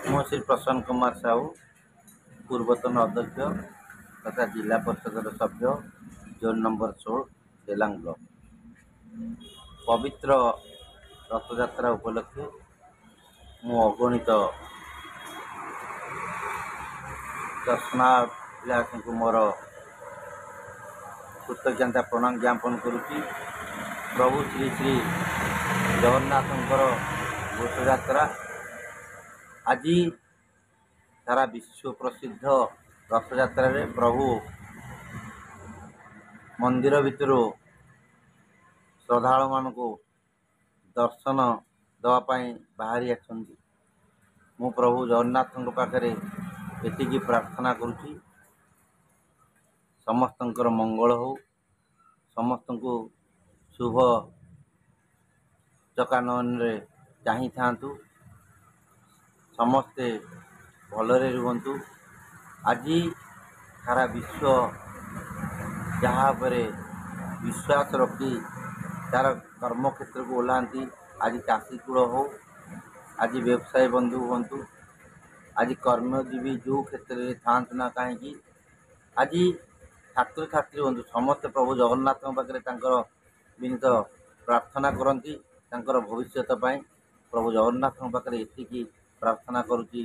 ମୁଁ ଶ୍ରୀ ପ୍ରସନ୍ନ କୁମାର ସାହୁ, ପୂର୍ବତନ ଅଧ୍ୟକ୍ଷ ତଥା ଜିଲ୍ଲା ପରିଷଦର ସଭ୍ୟ, ଜୋନ୍ ନମ୍ବର 16, ଡେଲାଙ୍ଗ ବ୍ଲକ। ପବିତ୍ର ରଥଯାତ୍ରା ଉପଲକ୍ଷେ ମୁଁ ଅଗଣିତ ଦର୍ଶନାଭିଳାଷୀଙ୍କୁ ମୋର କୃତଜ୍ଞତା ପ୍ରଣାମ ଜ୍ଞାପନ କରୁଛି। ପ୍ରଭୁ ଶ୍ରୀ ଶ୍ରୀ ଜଗନ୍ନାଥଙ୍କର ଘୋଷଯାତ୍ରା ଆଜି ସାରା ବିଶ୍ୱ ପ୍ରସିଦ୍ଧ ରଥଯାତ୍ରାରେ ପ୍ରଭୁ ମନ୍ଦିର ଭିତରୁ ଶ୍ରଦ୍ଧାଳୁମାନଙ୍କୁ ଦର୍ଶନ ଦେବା ପାଇଁ ବାହାରି ଅଛନ୍ତି। ମୁଁ ପ୍ରଭୁ ଜଗନ୍ନାଥଙ୍କ ପାଖରେ ଏତିକି ପ୍ରାର୍ଥନା କରୁଛି, ସମସ୍ତଙ୍କର ମଙ୍ଗଳ ହେଉ, ସମସ୍ତଙ୍କୁ ଶୁଭ ଚକାନୟନରେ ଚାହିଁଥାନ୍ତୁ, ସମସ୍ତେ ଭଲରେ ରୁହନ୍ତୁ। ଆଜି ସାରା ବିଶ୍ୱ ଯାହା ଉପରେ ବିଶ୍ୱାସ ରଖି ତା'ର କର୍ମକ୍ଷେତ୍ରକୁ ଓହ୍ଲାନ୍ତି, ଆଜି ଚାଷୀକୂଳ ହେଉ, ଆଜି ବ୍ୟବସାୟୀ ବନ୍ଧୁ ହୁଅନ୍ତୁ, ଆଜି କର୍ମଜୀବୀ ଯେଉଁ କ୍ଷେତ୍ରରେ ଥାଆନ୍ତୁ ନା କାହିଁକି, ଆଜି ଛାତ୍ରଛାତ୍ରୀ ହୁଅନ୍ତୁ, ସମସ୍ତେ ପ୍ରଭୁ ଜଗନ୍ନାଥଙ୍କ ପାଖରେ ତାଙ୍କର ବିନୀତ ପ୍ରାର୍ଥନା କରନ୍ତି ତାଙ୍କର ଭବିଷ୍ୟତ ପାଇଁ। ପ୍ରଭୁ ଜଗନ୍ନାଥଙ୍କ ପାଖରେ ଏତିକି ପ୍ରାର୍ଥନା କରୁଛି,